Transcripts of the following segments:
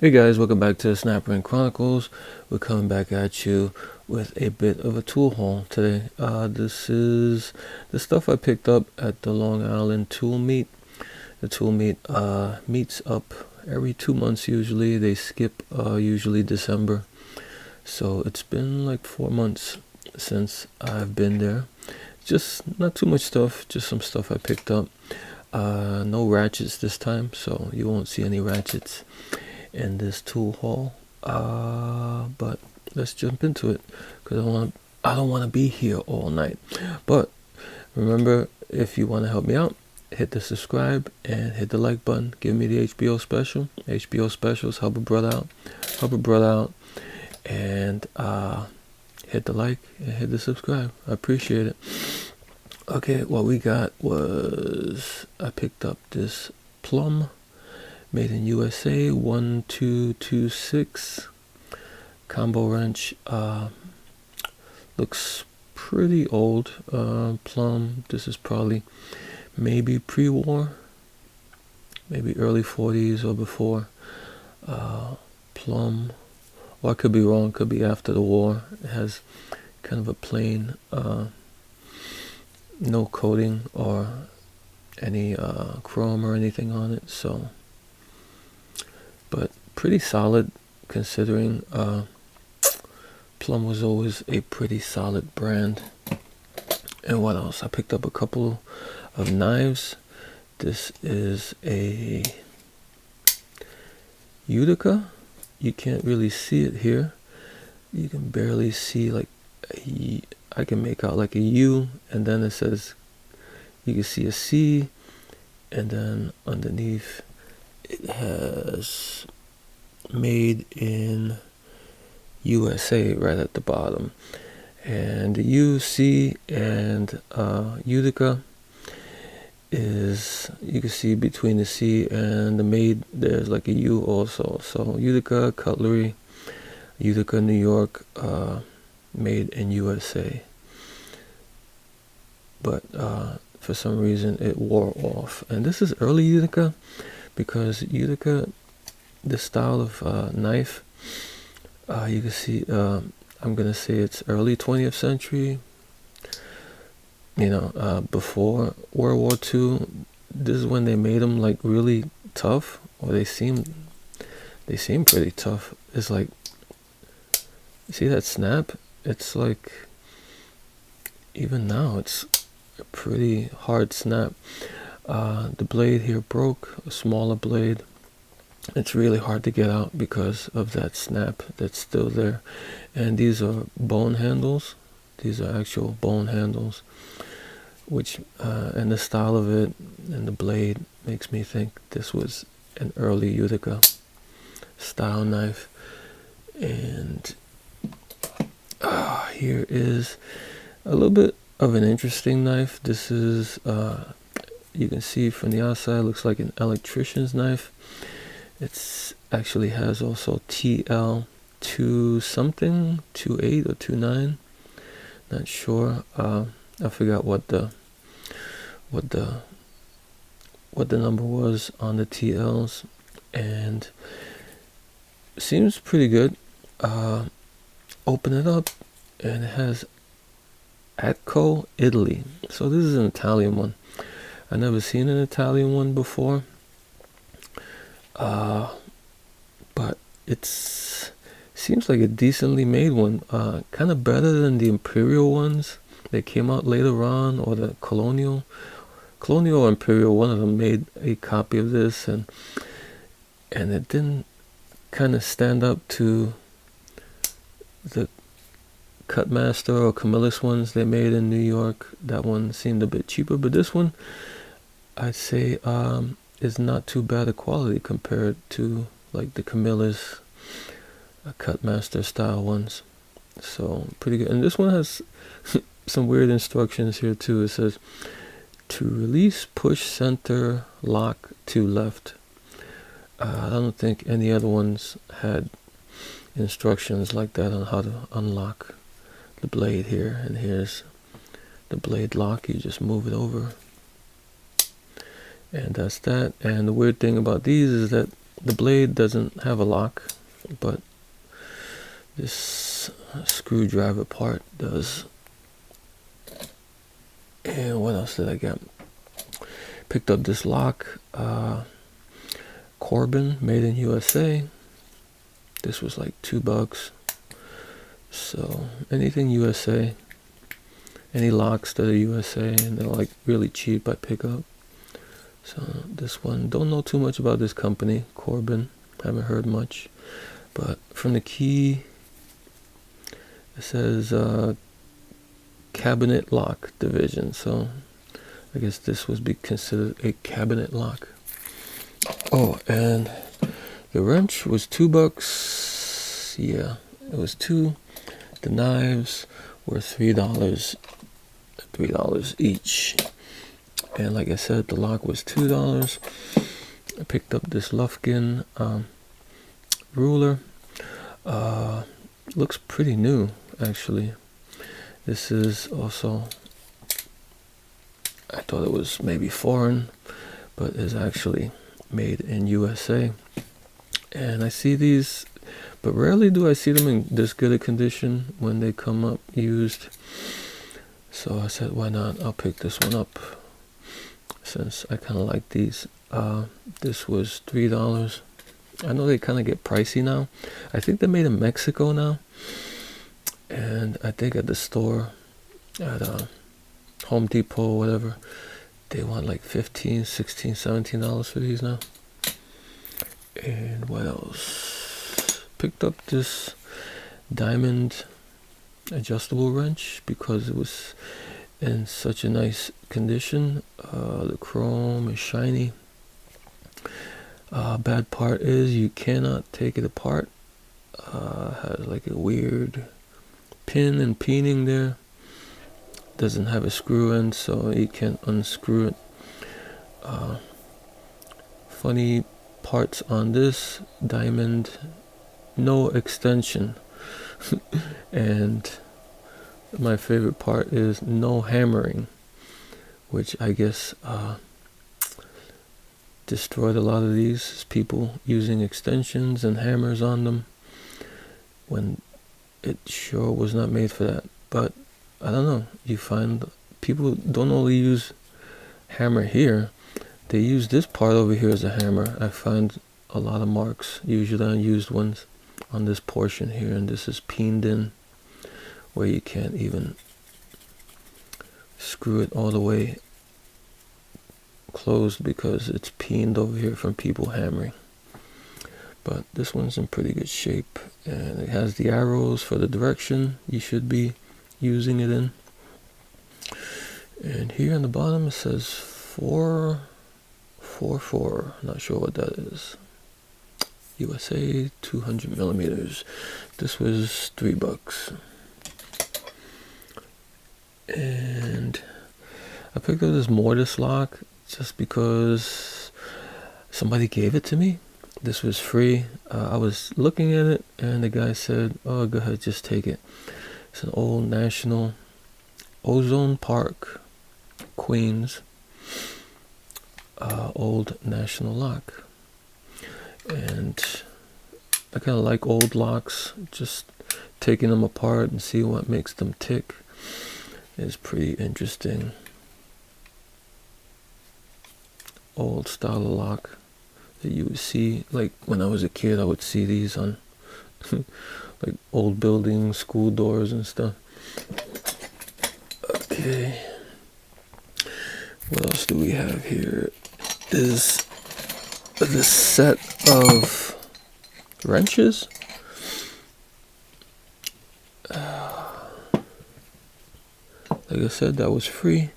Hey guys, welcome back to the Snapper Chronicles. We're coming back at you with a bit of a tool haul today. This is the stuff I picked up at the Long Island Tool Meet. The Tool Meet meets up every 2 months usually. They skip usually December. So it's been like 4 months since I've been there. Just not too much stuff, just some stuff I picked up. No ratchets this time, so you won't see any ratchets in this tool haul. But let's jump into it because I don't want to be here all night. But remember, if you want to help me out, hit the subscribe and hit the like button. Give me the HBO special. HBO specials, help a brother out. Help a brother out. And hit the like and hit the subscribe. I appreciate it. Okay, what we got was I picked up this Plum made in USA 1226 combo wrench. Looks pretty old. Plum. This is probably maybe pre-war, maybe early 40s or before. Plum. Or I could be wrong. Could be after the war. It has kind of a plain, no coating or any chrome or anything on it. So, but pretty solid considering Plum was always a pretty solid brand. And what else? I picked up a couple of knives. This is a Utica. You can't really see it here. You can barely see like I can make out like a U, and then it says you can see a C, and then underneath it has made in USA right at the bottom. And the U, C, and Utica is, you can see between the C and the made, there's like a U also. So Utica, cutlery, Utica, New York, made in USA. But for some reason it wore off. And this is early Utica, because Utica, the style of knife, you can see, I'm gonna say it's early 20th century. You know, before World War II. This is when they made them like really tough, or they seem pretty tough. It's like, see that snap? It's like, even now it's a pretty hard snap. The blade here broke, a smaller blade. It's really hard to get out because of that snap that's still there. And these are bone handles. These are actual bone handles, which and the style of it and the blade makes me think this was an early Utica style knife. And here is a little bit of an interesting knife. This is you can see from the outside, looks like an Electricians knife. It's actually has also TL2 something, 28 or 29, not sure. I forgot what the number was on the TLs, and it seems pretty good. Open it up, and it has Atco, Italy. So this is an Italian one. I never seen an Italian one before. But it's seems like a decently made one. Kind of better than the Imperial ones that came out later on, or the Colonial or Imperial. One of them made a copy of this, and it didn't kind of stand up to the Cutmaster or Camillus ones they made in New York. That one seemed a bit cheaper, but this one, I'd say, is not too bad a quality compared to like the Camillus Cutmaster style ones. So pretty good. And this one has some weird instructions here too. It says to release, push center, lock to left. I don't think any other ones had instructions like that on how to unlock the blade here. And here's the blade lock. You just move it over, and that's that. And the weird thing about these is that The blade doesn't have a lock, but this screwdriver part does. And what else did I get? Picked up this lock, Corbin, made in USA. This was like $2. So anything USA, any locks that are USA and they're like really cheap, I pick up. So this one, don't know too much about this company, Corbin, haven't heard much. But from the key, it says cabinet lock division. So I guess this would be considered a cabinet lock. Oh, and the wrench was $2. Yeah, it was $2. The knives were $3 each. And like I said, the lock was $2. I picked up this Lufkin ruler. Looks pretty new, actually. This is also, I thought it was maybe foreign, but it's actually made in USA. And I see these, but rarely do I see them in this good a condition when they come up used. So I said, why not? I'll pick this one up since I kind of like these. This was $3. I know they kind of get pricey now. I think they're made in Mexico now. And I think at the store, at Home Depot, whatever, they want like $15, $16, $17 for these now. And what else? Picked up this diamond adjustable wrench because it was in such a nice condition. The chrome is shiny. Bad part is you cannot take it apart. Has like a weird pin and peening there. Doesn't have a screw in, so you can't unscrew it. Funny parts on this diamond, no extension. And my favorite part is no hammering, which I guess destroyed a lot of these people using extensions and hammers on them when it sure was not made for that. But I don't know, you find people don't only use hammer here, they use this part over here as a hammer. I find a lot of marks, usually unused ones, on this portion here, and this is peened in where you can't even screw it all the way closed because it's peened over here from people hammering. But this one's in pretty good shape, and it has the arrows for the direction you should be using it in. And here on the bottom it says 444, not sure what that is. USA 200 millimeters. This was $3. And I picked up this mortise lock just because somebody gave it to me. This was free. I was looking at it and the guy said, oh, go ahead, just take it. It's an old National Ozone Park, Queens, old national lock. And I kind of like old locks, just taking them apart and see what makes them tick is pretty interesting. Old style of lock that you would see, like when I was a kid, I would see these on like old buildings, school doors and stuff. Okay, what else do we have here? Is this set of wrenches. Like I said, that was free.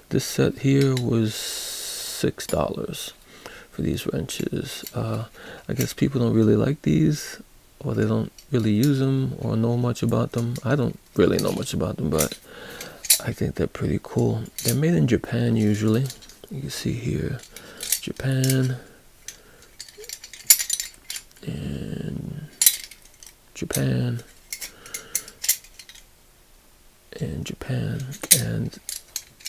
This set here was $6 for these wrenches. I guess people don't really like these, or they don't really use them or know much about them. I don't really know much about them, but I think they're pretty cool. They're made in Japan usually. You can see here, Japan and Japan and Japan. And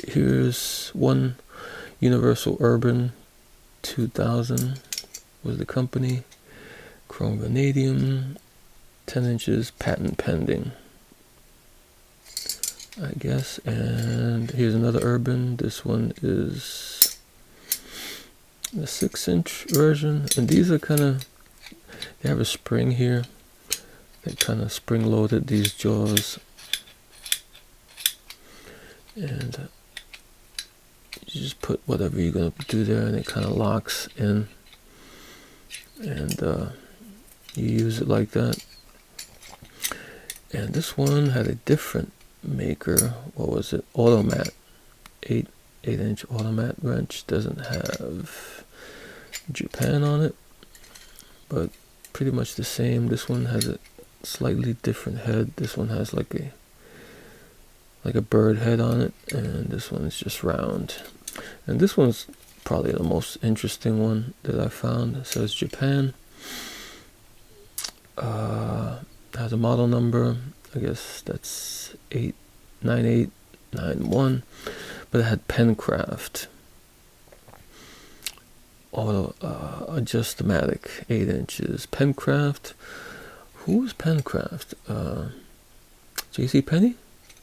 here's one Universal Urban 2000 was the company. Chrome vanadium, 10 inches, patent pending, I guess. And here's another Urban. This one is the 6-inch version, and these are kind of, they have a spring here. They kind of spring loaded these jaws, and you just put whatever you're gonna do there, and it kind of locks in, and you use it like that. And this one had a different maker. What was it? Automat. 8-inch automat wrench. Doesn't have Japan on it, but pretty much the same. This one has a slightly different head. This one has like a bird head on it, and this one is just round. And this one's probably the most interesting one that I found. It says Japan. Has a model number. I guess that's 89891, but it had Pencraft auto adjustomatic 8 inches. Pencraft. Who was Pencraft? J.C. Penney?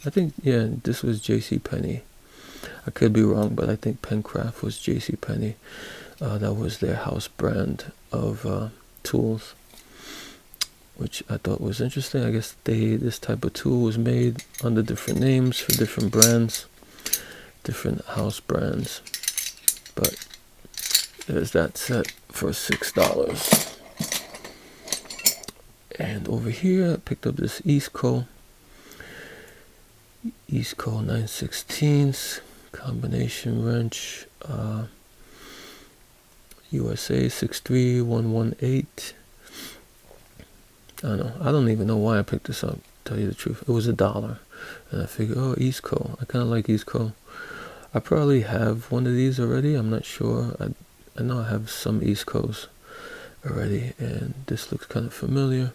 I think, yeah, this was J.C. Penney. I could be wrong, but I think Pencraft was J.C. Penney. That was their house brand of tools, which I thought was interesting. I guess this type of tool was made under different names for different brands, different house brands. But there's that set for $6. And over here, I picked up this Eastco 9/16 combination wrench, USA 63118. I don't even know why I picked this up, to tell you the truth. It was $1, and I figured, oh, Eastco. I kind of like Eastco. I probably have one of these already. I'm not sure. I know I have some Eastcos already, and this looks kind of familiar.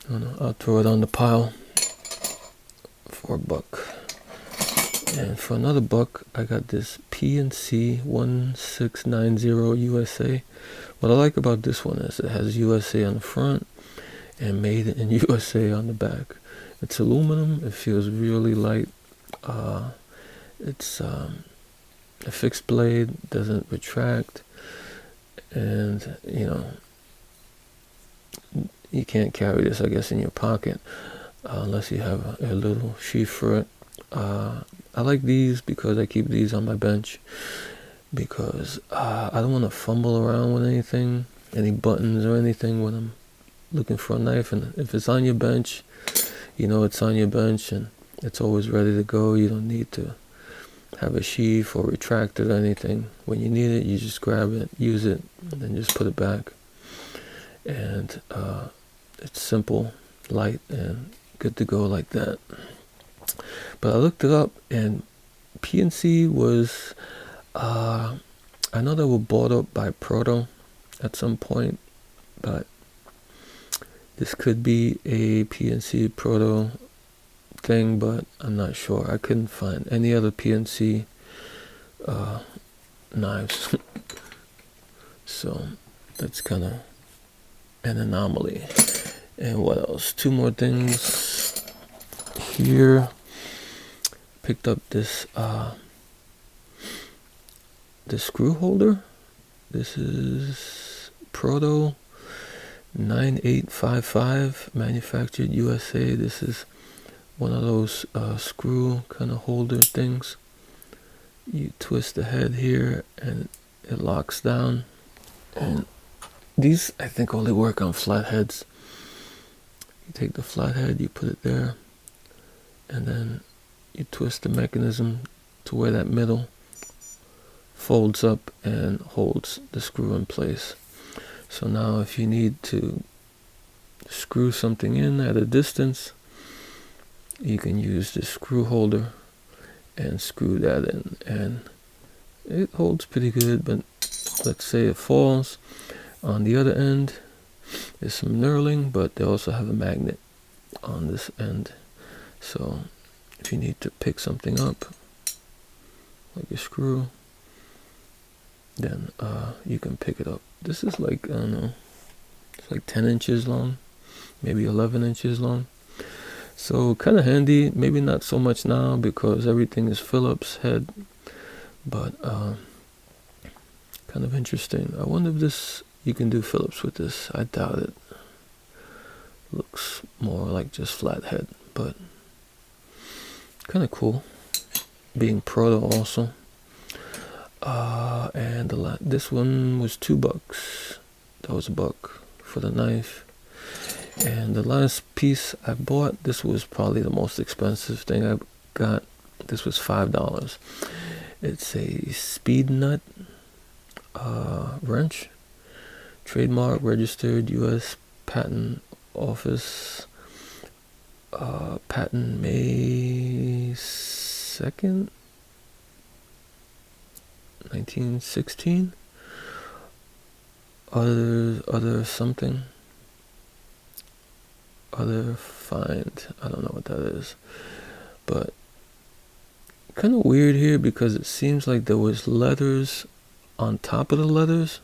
I don't know. I'll throw it on the pile for $1. And for another $1, I got this PNC 1690 USA. What I like about this one is it has USA on the front and made in USA on the back. It's aluminum. It feels really light. It's a fixed blade, doesn't retract, and you can't carry this, I guess, in your pocket unless you have a little sheath for it. I like these because I keep these on my bench, because I don't want to fumble around with anything, any buttons or anything when I'm looking for a knife. And if it's on your bench, it's on your bench and it's always ready to go. You don't need to have a sheath or retract it or anything. When you need it, you just grab it, use it, and then just put it back. And it's simple, light, and good to go like that. But I looked it up, and PNC was, I know they were bought up by Proto at some point, but this could be a PNC Proto thing, but I'm not sure. I couldn't find any other PNC knives. So that's kind of an anomaly. And what else? 2 more things here. Picked up this screw holder. This is Proto 9855, manufactured USA. This is one of those screw kind of holder things. You twist the head here and it locks down. And these, I think, only work on flatheads. You take the flathead, you put it there, and then you twist the mechanism to where that middle folds up and holds the screw in place. So now if you need to screw something in at a distance, you can use the screw holder and screw that in, and it holds pretty good. But let's say it falls, on the other end is some knurling, but they also have a magnet on this end. So if you need to pick something up, like a screw, then you can pick it up. This is like, I don't know, it's like 10 inches long, maybe 11 inches long. So kind of handy. Maybe not so much now because everything is Phillips head, but kind of interesting. I wonder if this, you can do Phillips with this. I doubt it. Looks more like just flat head, but kind of cool. Being Proto also. And this one was $2. That was $1 for the knife. And the last piece I bought, this was probably the most expensive thing I got. This was $5. It's a speed nut wrench, trademark, registered, U.S. Patent Office, patent May 2nd, 1916. Other something. Other find. I don't know what that is. But kind of weird here because it seems like there was letters on top of the letters.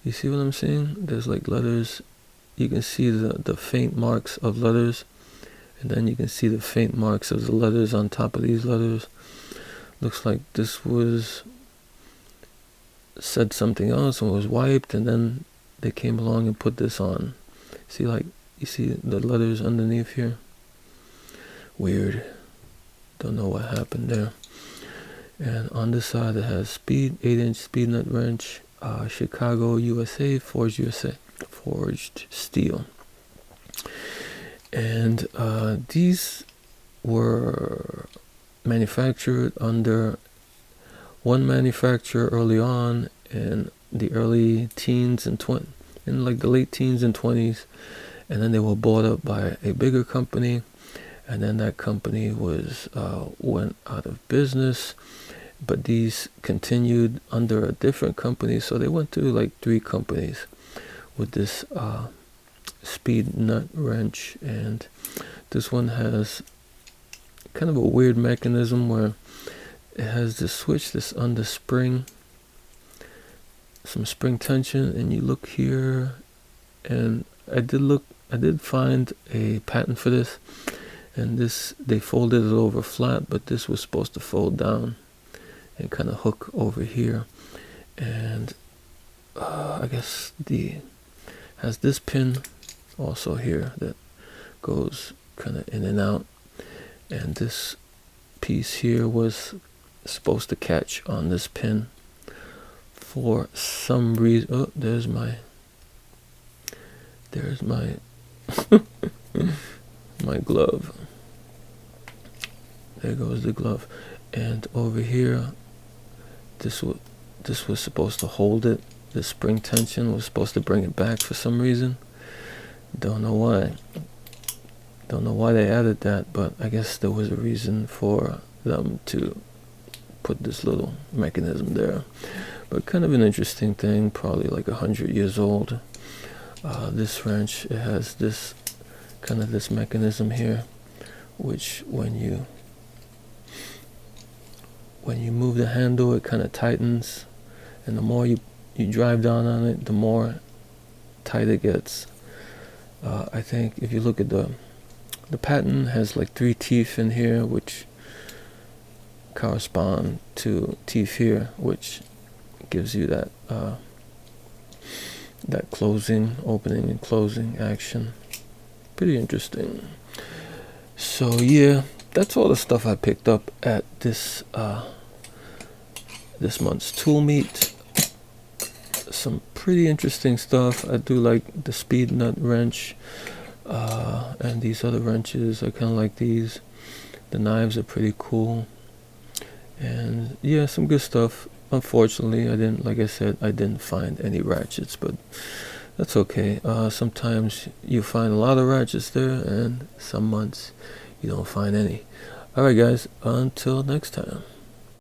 You see what I'm saying? There's like letters. You can see the faint marks of letters. And then you can see the faint marks of the letters on top of these letters. Looks like this was said something else and was wiped, and then they came along and put this on. See, like, you see the letters underneath here? Weird. Don't know what happened there. And on this side it has speed, 8-inch speed nut wrench, Chicago, USA, forged steel. And these were manufactured under one manufacturer early on in the early teens and in like the late teens and 20s, and then they were bought up by a bigger company, and then that company was went out of business, but these continued under a different company, so they went to like 3 companies with this speed nut wrench. And this one has kind of a weird mechanism where it has this switch that's under spring, some spring tension, and you look here, and I did find a patent for this, and this, they folded it over flat, but this was supposed to fold down and kind of hook over here. And I guess has this pin also here that goes kind of in and out, and this piece here was supposed to catch on this pin for some reason. Oh, there's my my glove. There goes the glove. And over here, this was supposed to hold it. The spring tension was supposed to bring it back for some reason. Don't know why. Don't know why they added that, but I guess there was a reason for them to put this little mechanism there. But kind of an interesting thing, probably like 100 years old. This wrench, it has this kind of this mechanism here, which when you move the handle, it kind of tightens, and the more you drive down on it, the more tight it gets. I think if you look at the patent, has like 3 teeth in here, which correspond to teeth here, which gives you that that closing, opening and closing action. Pretty interesting. So yeah, that's all the stuff I picked up at this this month's tool meet. Some pretty interesting stuff. I do like the speed nut wrench, and these other wrenches. I kind of like these. The knives are pretty cool, and yeah, some good stuff. Unfortunately, like I said, I didn't find any ratchets, but that's okay. Sometimes you find a lot of ratchets there, and some months you don't find any. Alright guys, until next time.